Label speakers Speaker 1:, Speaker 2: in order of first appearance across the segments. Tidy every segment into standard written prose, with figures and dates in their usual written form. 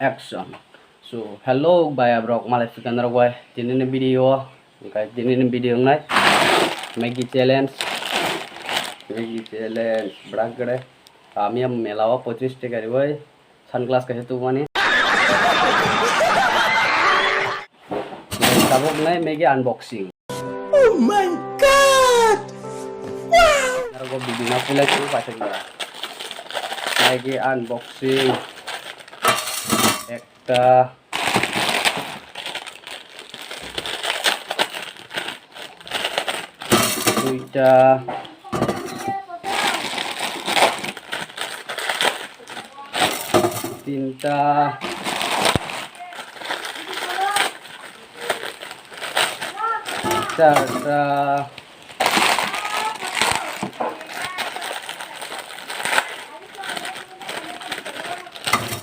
Speaker 1: action. So hello baya bro malai fikan gue ini video guys ini video ngai Maggie challenge berak gede kami yang melawa 25 টাকা gue sunglass kasih tuh mana sabuk ngai Maggie unboxing.
Speaker 2: Oh my god!
Speaker 1: Ntar gue bikin aku lagi pasang berak Maggie unboxing একটা দুইটা তিনটা চারটা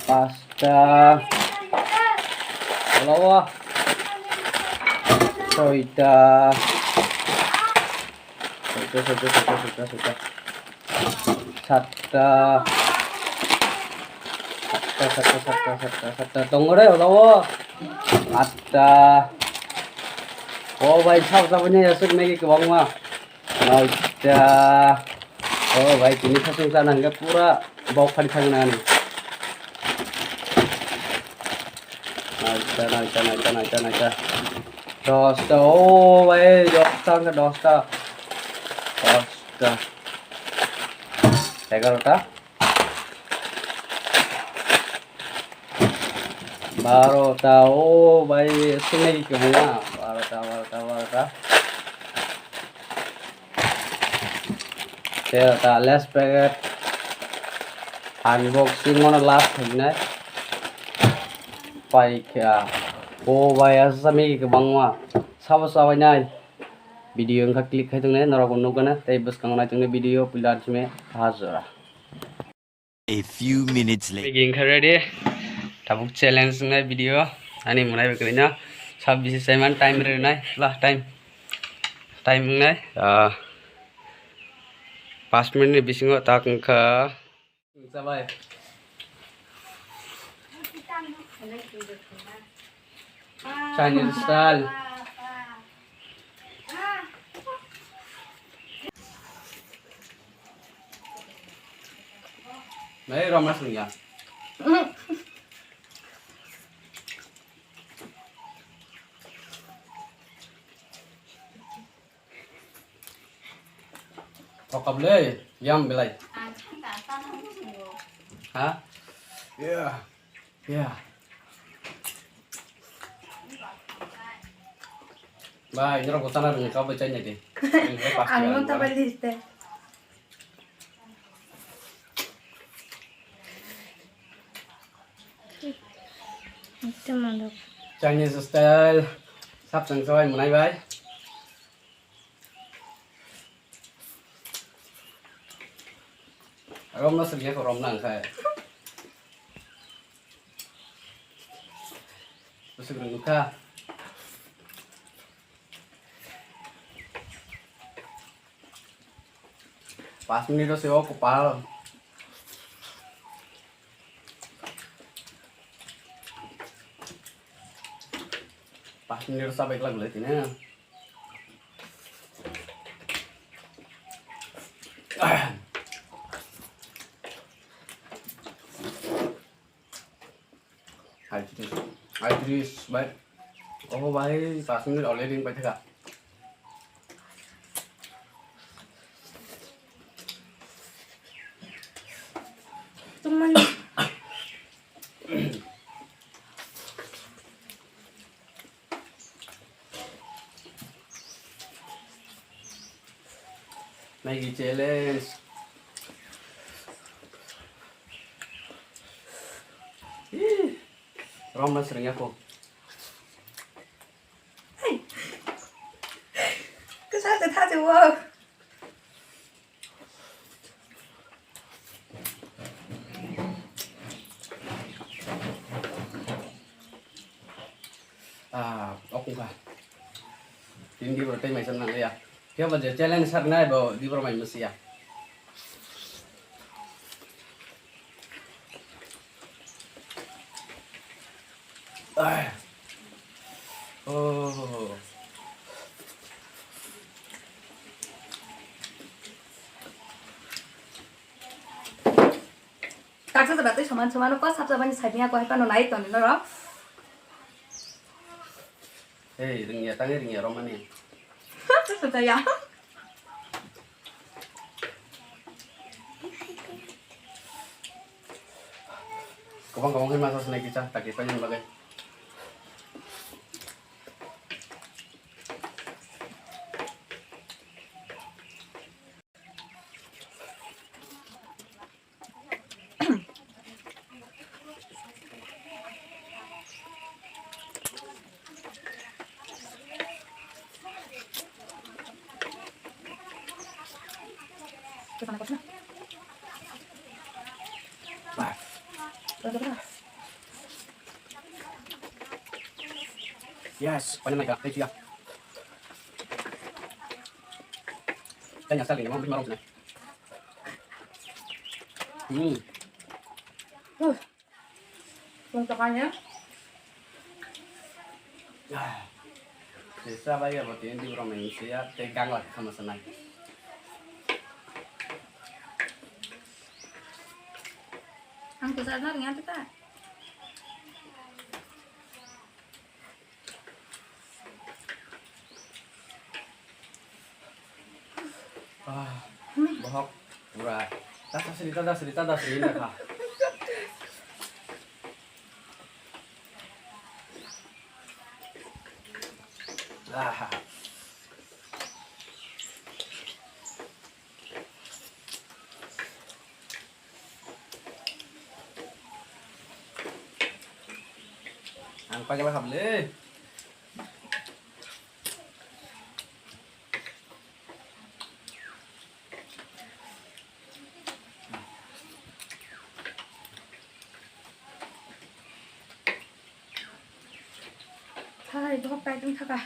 Speaker 1: পাঁচটা Dalawa ছয়টা সাতটা tunggu deh dalawa atta oh भाई सब सबnya ya sud Maggie ke bawah mah naita oh भाई ini kasih sana enggak pura bau kali tangan naita dosta oh भाई dosta 11টা 12টা oh भाई इसमें ही क्यों है ना 12টা 13টা last packet unboxing mana last thingnya paika oh भाई ऐसा Maggie ke bangma sama nya video yang klik hai tungne narok nugana tai bus kangna tungne video pilar chime hazara
Speaker 2: A few minutes later.
Speaker 1: Maggie yang ready tabuk challenge ngai video ani munai bekerja 26 semen time renai lah time ngai 5 menit bisingo tak ke sabai Chinese style Mai ramas ya Kokable yam belai hah yeah Bye, ini rokok tanah dengan kau bacanya deh.
Speaker 3: Angin tak balik deh. Itu mandok.
Speaker 1: Chinese style, sắp sang soi một này vậy. Rom nó sừng của rom nặng khai. Sừng rừng kha. Pas menit itu sewa kepala. Pas menit sampai kelar belah ini. Idris, baik. Oh baik, pas menit oleh di baca kak.
Speaker 3: Teman.
Speaker 1: Maggie challenge. Rom nó sering aku.
Speaker 3: Kesal tak ada work.
Speaker 1: Oke lah. Ini di berarti macam mana ya? Dia baca challenge sarna bawa di bermain mesti ya. Oh.
Speaker 3: Kaksa berarti cuman kok sab-saban sabinya aku hepan naik tuh nih loh.
Speaker 1: Hei, ringnya tangi ringnya Romani.
Speaker 3: Sudah ya.
Speaker 1: Kau kan masuk snack kisah, tak kita yang bagai.
Speaker 3: Kita nak apa?
Speaker 1: Bah,
Speaker 3: Berapa?
Speaker 1: yes, banyak naik teh ya. Banyak sekali, mau beli marung sana.
Speaker 3: Untukannya
Speaker 1: Desa bayar buat ini di Indonesia, tegang lah sama senang.
Speaker 3: ang besar na rin kita.
Speaker 1: Bohok, murah. Das cerita ini kah? Ang pakai lah kabel.
Speaker 3: Thôi, bố bay trong thật à.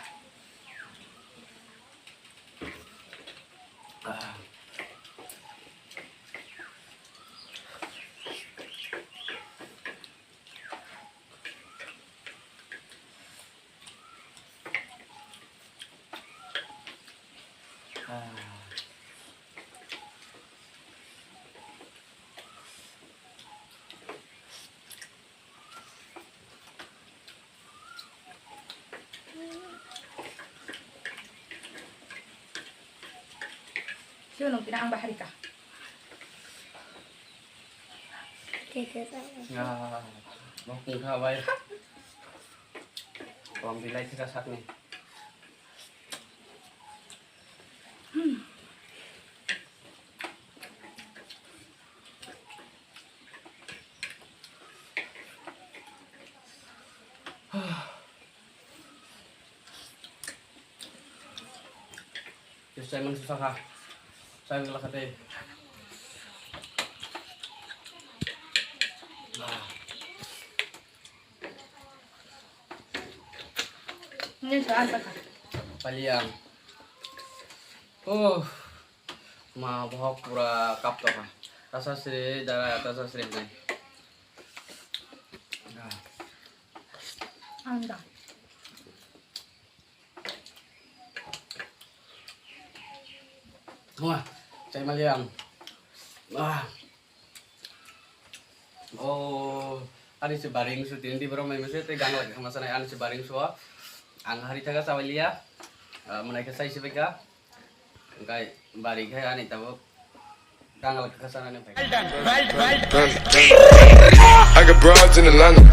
Speaker 3: Siya nung pinaang bahari ka.
Speaker 1: Ya, mau kungka bay. Kalau bilai kita sak nih. Terus saya susah kah? Saya ngelak hati.
Speaker 3: Ini soal apa?
Speaker 1: Paliang. Bohok pura kap to kah? Rasa sri darah rasa sri nih.
Speaker 3: Anda.
Speaker 1: Wah, saya maliang. Ani sebaring sutin di berapa masa tegang lagi sama sana ani sebaring suah. Ang hari taga sawalia, menaik saya sebega. Engkai baring hai ani tahu. Gang lagi kesana nih.
Speaker 4: I got broads in Atlanta,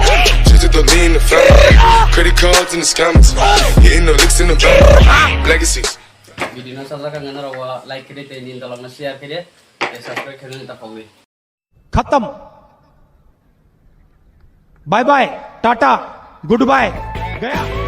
Speaker 4: just to lean the family. Credit cards in the scammers, hitting the licks in the van. Legacies.
Speaker 1: Video na saja kan ngana rawa like kiri te nin dalam share kiri, subscribe kiri nih tapogi.
Speaker 5: खत्म bye bye tata goodbye गया